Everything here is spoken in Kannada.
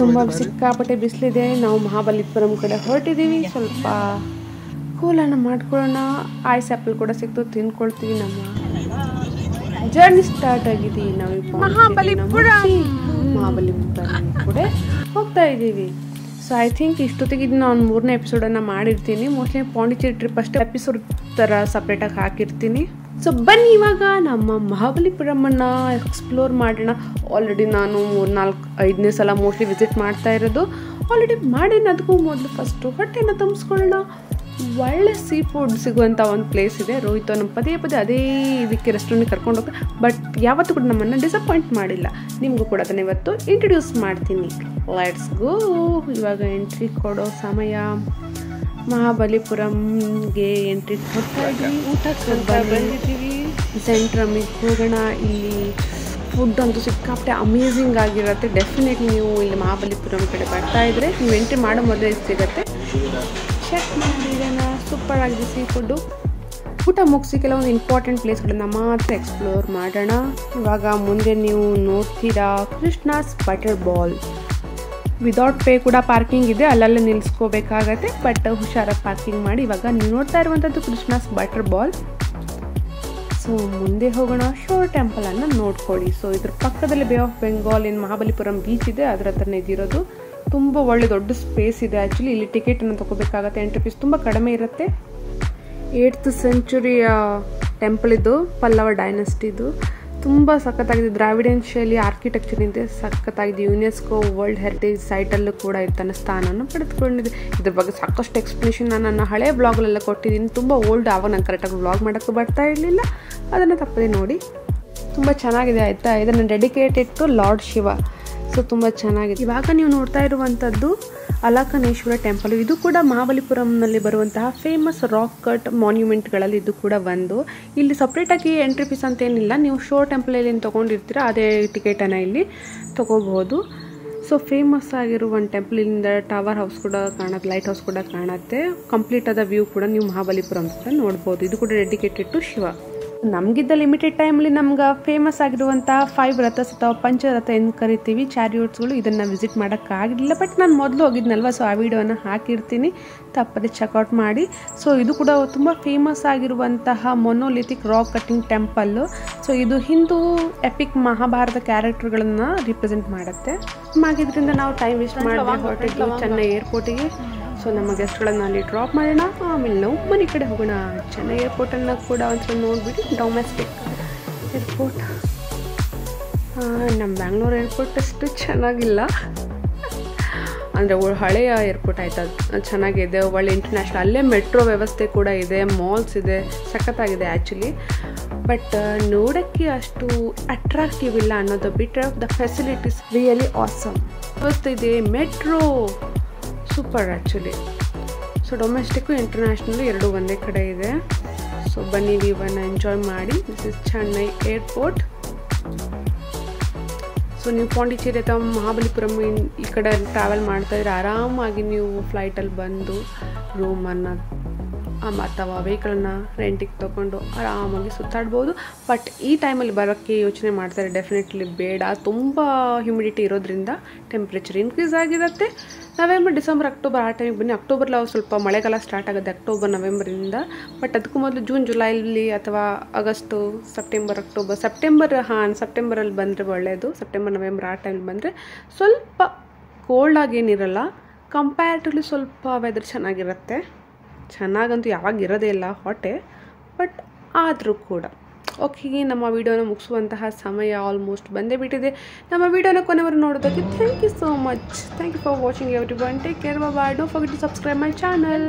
ತುಂಬ ಸಿಕ್ಕಾಪಟ್ಟೆ ಬಿಸಿಲಿದೆ. ನಾವು ಮಹಾಬಲಿಪುರಂ ಕಡೆ ಹೊರಟಿದ್ದೀವಿ. ಸ್ವಲ್ಪ ಕೂಲನ್ನು ಮಾಡ್ಕೊಳ್ಳೋಣ. ಐಸ್ ಆ್ಯಪಲ್ ಕೂಡ ಸಿಕ್ತು, ತಿನ್ಕೊಳ್ತೀವಿ. ನಮ್ಮ ಜರ್ನಿ ಸ್ಟಾರ್ಟ್ ಆಗಿದೆ. ನಾವು ಮಹಾಬಲಿಪುರಂ ಕೂಡ ಹೋಗ್ತಾ ಇದ್ದೀವಿ. ಸೊ ಐ ಥಿಂಕ್ ಇಷ್ಟೊತ್ತಿಗೆ ಇದನ್ನ ಒಂದು 3ನೇ ಎಪಿಸೋಡನ್ನು ಮಾಡಿರ್ತೀನಿ. ಮೋಸ್ಟ್ಲಿ ಪಾಂಡಿಚೇರಿ ಟ್ರಿಪ್ ಅಷ್ಟೇ ಎಪಿಸೋಡ್ ಥರ ಸಪ್ರೇಟಾಗಿ ಹಾಕಿರ್ತೀನಿ. ಸೊ ಬನ್ನಿ ಇವಾಗ ನಮ್ಮ ಮಹಾಬಲಿಪುರಮನ್ನು ಎಕ್ಸ್ಪ್ಲೋರ್ ಮಾಡೋಣ. ಆಲ್ರೆಡಿ ನಾನು 4-5ನೇ ಸಲ ಮೋಸ್ಟ್ಲಿ ವಿಸಿಟ್ ಮಾಡ್ತಾ ಇರೋದು. ಆಲ್ರೆಡಿ ಮಾಡಿನ ಅದಕ್ಕೂ ಮೊದಲು ಫಸ್ಟು ಹೊಟ್ಟೆನ ತುಂಬಿಸ್ಕೊಳ್ಳೋಣ. ಒಳ್ಳೆ ಸೀ ಫುಡ್ ಸಿಗುವಂಥ ಒಂದು ಪ್ಲೇಸ್ ಇದೆ. ರೋಹಿತ್ ನಮ್ಮ ಪದೇ ಅದೇ ಇದಕ್ಕೆ ರೆಸ್ಟೋರೆಂಟ್ಗೆ ಕರ್ಕೊಂಡು ಹೋಗ್ತಾರೆ. ಬಟ್ ಯಾವತ್ತೂ ಕೂಡ ನಮ್ಮನ್ನು ಡಿಸಪಾಯಿಂಟ್ ಮಾಡಿಲ್ಲ. ನಿಮಗೂ ಕೂಡ ಅದನ್ನು ಇವತ್ತು ಇಂಟ್ರೊಡ್ಯೂಸ್ ಮಾಡ್ತೀನಿ. Let's go. ಇವಾಗ ಎಂಟ್ರಿ ಕೊಡೋ ಸಮಯ. ಮಹಾಬಲಿಪುರಂಗೆ ಎಂಟ್ರಿ ಕೊಡ್ತಾ ಇದ್ದೀವಿ. ಊಟಕ್ಕೆ ಬಂದಿದ್ದೀವಿ. ಸೆಂಟ್ರಮಿಗೆ ಹೋಗೋಣ. ಇಲ್ಲಿ ಫುಡ್ ಅಂತೂ ಸಿಕ್ಕಾಪಟ್ಟೆ ಅಮೇಝಿಂಗ್ ಆಗಿರುತ್ತೆ. ಡೆಫಿನೆಟ್ಲಿ ನೀವು ಇಲ್ಲಿ ಮಹಾಬಲಿಪುರಂ ಕಡೆ ಬರ್ತಾ ಇದ್ರೆ ನೀವು ಎಂಟ್ರಿ ಮಾಡೋ ಮೊದಲೇ ಸಿಗುತ್ತೆ. ಚೆಕ್ ಮಾಡಿರೋಣ. ಸೂಪರ್ ಆಗಿದೆ ಸೀ ಫುಡ್ಡು. ಊಟ ಮುಗಿಸಿ ಕೆಲವೊಂದು ಇಂಪಾರ್ಟೆಂಟ್ ಪ್ಲೇಸ್ಗಳನ್ನು ಮಾತ್ರ ಎಕ್ಸ್ಪ್ಲೋರ್ ಮಾಡೋಣ. ಇವಾಗ ಮುಂದೆ ನೀವು ನೋಡ್ತೀರಾ Krishna's butter ball. Without pay ಕೂಡ ಪಾರ್ಕಿಂಗ್ ಇದೆ. ಅಲ್ಲಲ್ಲೇ ನಿಲ್ಲಿಸ್ಕೋಬೇಕಾಗತ್ತೆ. ಬಟ್ ಹುಷಾರಾಗಿ ಪಾರ್ಕಿಂಗ್ ಮಾಡಿ. ಇವಾಗ ನೀವು ನೋಡ್ತಾ ಇರುವಂಥದ್ದು ಕೃಷ್ಣಾಸ್ ಬಟರ್ ಬಾಲ್. ಸೊ ಮುಂದೆ ಹೋಗೋಣ. ಶೋರ್ ಟೆಂಪಲನ್ನು ನೋಡ್ಕೊಳ್ಳಿ. ಸೊ ಇದ್ರ ಪಕ್ಕದಲ್ಲಿ bay of Bengal in Mahabalipuram beach ಇದೆ. ಅದರ ಹತ್ರನೇ ಇದಿರೋದು. ತುಂಬ ಒಳ್ಳೆ ದೊಡ್ಡ ಸ್ಪೇಸ್ ಇದೆ. ಆ್ಯಕ್ಚುಲಿ ಇಲ್ಲಿ ಟಿಕೆಟನ್ನು ತೊಗೋಬೇಕಾಗತ್ತೆ. ಎಂಟ್ರಿ ಫೀಸ್ ತುಂಬ ಕಡಿಮೆ ಇರುತ್ತೆ. 8th ಸೆಂಚುರಿಯ ಟೆಂಪಲ್ ಇದು. ಪಲ್ಲವ ಡೈನೆಸ್ಟಿದು. ತುಂಬ ಸಖತ್ತಾಗಿದೆ. ದ್ರಾವಿಡಿಯನ್ ಶೈಲಿ ಆರ್ಕಿಟೆಕ್ಚರ್ ಇದೆ. ಸಖತ್ತಾಗಿದೆ. ಯುನೆಸ್ಕೋ ವರ್ಲ್ಡ್ ಹೆರಿಟೇಜ್ ಸೈಟಲ್ಲೂ ಕೂಡ ತನ್ನ ಸ್ಥಾನವನ್ನು ಪಡೆದುಕೊಂಡಿದೆ. ಇದ್ರ ಬಗ್ಗೆ ಸಾಕಷ್ಟು ಎಕ್ಸ್ಪ್ಲನೇಷನ್ ನಾನು ನನ್ನ ಹಳೆ ಬ್ಲಾಗಲ್ಲೆಲ್ಲ ಕೊಟ್ಟಿದ್ದೀನಿ. ತುಂಬ ಓಲ್ಡ್. ಆವಾಗ ನಾನು ಕರೆಕ್ಟಾಗಿ ಬ್ಲಾಗ್ ಮಾಡೋಕ್ಕೂ ಬರ್ತಾ ಇರಲಿಲ್ಲ. ಅದನ್ನು ತಪ್ಪದೆ ನೋಡಿ. ತುಂಬ ಚೆನ್ನಾಗಿದೆ ಆಯಿತಾ. ಇದನ್ನು dedicated to Lord Shiva. So ತುಂಬ ಚೆನ್ನಾಗಿದೆ. ಇವಾಗ ನೀವು ನೋಡ್ತಾ ಇರುವಂಥದ್ದು ಅಲಕನೇಶ್ವರ ಟೆಂಪಲ್. ಇದು ಕೂಡ ಮಹಾಬಲಿಪುರಂನಲ್ಲಿ ಬರುವಂತಹ ಫೇಮಸ್ ರಾಕ್ ಕಟ್ ಮಾನ್ಯುಮೆಂಟ್ಗಳಲ್ಲಿ ಇದು ಕೂಡ ಒಂದು. ಇಲ್ಲಿ ಸಪ್ರೇಟಾಗಿ ಎಂಟ್ರಿ ಫೀಸ್ ಅಂತ ಏನಿಲ್ಲ. ನೀವು ಶೋರ್ ಟೆಂಪಲಲ್ಲಿ ಏನು ತೊಗೊಂಡಿರ್ತೀರ ಅದೇ ಟಿಕೆಟನ್ನು ಇಲ್ಲಿ ತೊಗೋಬಹುದು. ಸೊ ಫೇಮಸ್ ಆಗಿರುವ ಒಂದು ಟೆಂಪಲ್. ಇಲ್ಲಿಂದ ಟವರ್ ಹೌಸ್ ಕೂಡ ಕಾಣುತ್ತೆ, ಲೈಟ್ ಹೌಸ್ ಕೂಡ ಕಾಣುತ್ತೆ. ಕಂಪ್ಲೀಟ್ ಆದ ವ್ಯೂ ಕೂಡ ನೀವು ಮಹಾಬಲಿಪುರಂ ಕೂಡ ನೋಡ್ಬೋದು. ಇದು ಕೂಡ ಡೆಡಿಕೇಟೆಡ್ ಟು ಶಿವ. ನಮಗಿದ್ದ ಲಿಮಿಟೆಡ್ ಟೈಮಲ್ಲಿ ನಮ್ಗೆ ಫೇಮಸ್ ಆಗಿರುವಂತಹ 5 ರಥಸ್ ಅಥವಾ ಪಂಚರಥ ಎಂದು ಕರಿತೀವಿ, ಚಾರಿಯೋಟ್ಸ್ಗಳು. ಇದನ್ನು ವಿಸಿಟ್ ಮಾಡೋಕ್ಕಾಗಲಿಲ್ಲ. ಬಟ್ ನಾನು ಮೊದಲು ಹೋಗಿದ್ನಲ್ವ, ಸೊ ಆ ವಿಡಿಯೋನ ಹಾಕಿರ್ತೀನಿ, ತಪ್ಪದೆ ಚೆಕ್ಔಟ್ ಮಾಡಿ. ಸೊ ಇದು ಕೂಡ ತುಂಬ ಫೇಮಸ್ ಆಗಿರುವಂತಹ monolithic rock cutting temple. So ಇದು ಹಿಂದೂ ಎಪಿಕ್ ಮಹಾಭಾರತ ಕ್ಯಾರೆಕ್ಟರ್ಗಳನ್ನು ರಿಪ್ರೆಸೆಂಟ್ ಮಾಡುತ್ತೆ. ಆಗಿದ್ದರಿಂದ ನಾವು ಟೈಮ್ ವೇಸ್ಟ್ ಮಾಡಿ ಹೊರಟಿದ್ವಿ ಚೆನ್ನೈ ಏರ್ಪೋರ್ಟಿಗೆ. ಸೊ ನಮ್ಮ ಗೆಸ್ಟ್ಗಳನ್ನು ಅಲ್ಲಿ ಡ್ರಾಪ್ ಮಾಡೋಣ. ಆಮೇಲೆ ನಾವು ಮನೆ ಕಡೆ ಹೋಗೋಣ. ಚೆನ್ನೈ ಏರ್ಪೋರ್ಟನ್ನು ಕೂಡ ಒಂದ್ಸಲ ನೋಡಿಬಿಟ್ಟು ಡೊಮೆಸ್ಟಿಕ್ ಏರ್ಪೋರ್ಟ್. ನಮ್ಮ ಬ್ಯಾಂಗ್ಳೂರು ಏರ್ಪೋರ್ಟ್ ಅಷ್ಟು ಚೆನ್ನಾಗಿಲ್ಲ. ಅಂದರೆ ಹಳೆಯ ಏರ್ಪೋರ್ಟ್ ಆಯ್ತು, ಅದು ಚೆನ್ನಾಗಿದೆ. ಒಳ್ಳೆ ಇಂಟರ್ನ್ಯಾಷನಲ್. ಅಲ್ಲೇ ಮೆಟ್ರೋ ವ್ಯವಸ್ಥೆ ಕೂಡ ಇದೆ, ಮಾಲ್ಸ್ ಇದೆ. ಸಖತ್ತಾಗಿದೆ ಆ್ಯಕ್ಚುಲಿ. ಬಟ್ ನೋಡೋಕ್ಕೆ ಅಷ್ಟು ಅಟ್ರಾಕ್ಟಿವ್ ಇಲ್ಲ ಅನ್ನೋದು ಬಿಟ್ಟರೆ ದ ಫೆಸಿಲಿಟೀಸ್ ರಿಯಲಿ ಆಸಮ್. ವ್ಯವಸ್ಥೆ ಇದೆ, ಮೆಟ್ರೋ ಸೂಪರ್ ಆ್ಯಕ್ಚುಲಿ. ಸೊ ಡೊಮೆಸ್ಟಿಕ್ಕು ಇಂಟರ್ನ್ಯಾಷನಲ್ಲು ಎರಡೂ ಒಂದೇ ಕಡೆ ಇದೆ. ಸೊ ಬನ್ನಿ ವ್ಯೂವನ್ನು ಎಂಜಾಯ್ ಮಾಡಿ. This is Chennai airport. So ನೀವು ಪಾಂಡಿಚೇರಿ ಅಥವಾ ಮಹಾಬಲಿಪುರಂ ಈ ಕಡೆ ಟ್ರಾವೆಲ್ ಮಾಡ್ತಾಯಿದ್ರೆ ಆರಾಮಾಗಿ ನೀವು ಫ್ಲೈಟಲ್ಲಿ ಬಂದು ರೂಮನ್ನು ಅಥವಾ ವೆಹಿಕಲನ್ನು ರೆಂಟಿಗೆ ತೊಗೊಂಡು ಆರಾಮಾಗಿ ಸುತ್ತಾಡ್ಬೋದು. ಬಟ್ ಈ ಟೈಮಲ್ಲಿ ಬರೋಕ್ಕೆ ಯೋಚನೆ ಮಾಡ್ತಾರೆ ಡೆಫಿನೆಟ್ಲಿ ಬೇಡ. ತುಂಬ ಹ್ಯುಮಿಡಿಟಿ ಇರೋದ್ರಿಂದ ಟೆಂಪ್ರೇಚರ್ ಇನ್ಕ್ರೀಸ್ ಆಗಿರುತ್ತೆ. ನವೆಂಬರ್, ಡಿಸೆಂಬರ್, ಅಕ್ಟೋಬರ್ ಆ ಟೈಮಿಗೆ ಬನ್ನಿ. ಅಕ್ಟೋಬರ್ಲಿ ಸ್ವಲ್ಪ ಮಳೆಗಾಲ ಸ್ಟಾರ್ಟ್ ಆಗುತ್ತೆ, ಅಕ್ಟೋಬರ್ ನವೆಂಬರಿಂದ. ಬಟ್ ಅದಕ್ಕೂ ಮೊದಲು ಜೂನ್ ಜುಲೈಲಿ ಅಥವಾ ಆಗಸ್ಟು ಸೆಪ್ಟೆಂಬರ್ ಅಕ್ಟೋಬರ್ ಸೆಪ್ಟೆಂಬರಲ್ಲಿ ಬಂದರೆ ಒಳ್ಳೆಯದು. ಸೆಪ್ಟೆಂಬರ್ ನವೆಂಬರ್ ಆ ಟೈಮಲ್ಲಿ ಬಂದರೆ ಸ್ವಲ್ಪ ಕೋಲ್ಡಾಗೇನಿರಲ್ಲ. ಕಂಪ್ಯಾರಿಟಿವ್ಲಿ ಸ್ವಲ್ಪ ವೆದರ್ ಚೆನ್ನಾಗಿರುತ್ತೆ. ಚೆನ್ನಾಗಂತೂ ಯಾವಾಗ ಇರೋದೇ ಇಲ್ಲ, ಹಾಟೇ. ಬಟ್ ಆದರೂ ಕೂಡ ಓಕೆ. ನಮ್ಮ ವಿಡಿಯೋನ ಮುಗಿಸುವಂತಹ ಸಮಯ ಆಲ್ಮೋಸ್ಟ್ ಬಂದೇ ಬಿಟ್ಟಿದೆ. ನಮ್ಮ ವಿಡಿಯೋನ ಕೊನೆವರೆಗೂ ನೋಡೋದಕ್ಕೆ thank you so much. Thank you for watching everyone. Take care. Bye. Don't forget to subscribe my channel.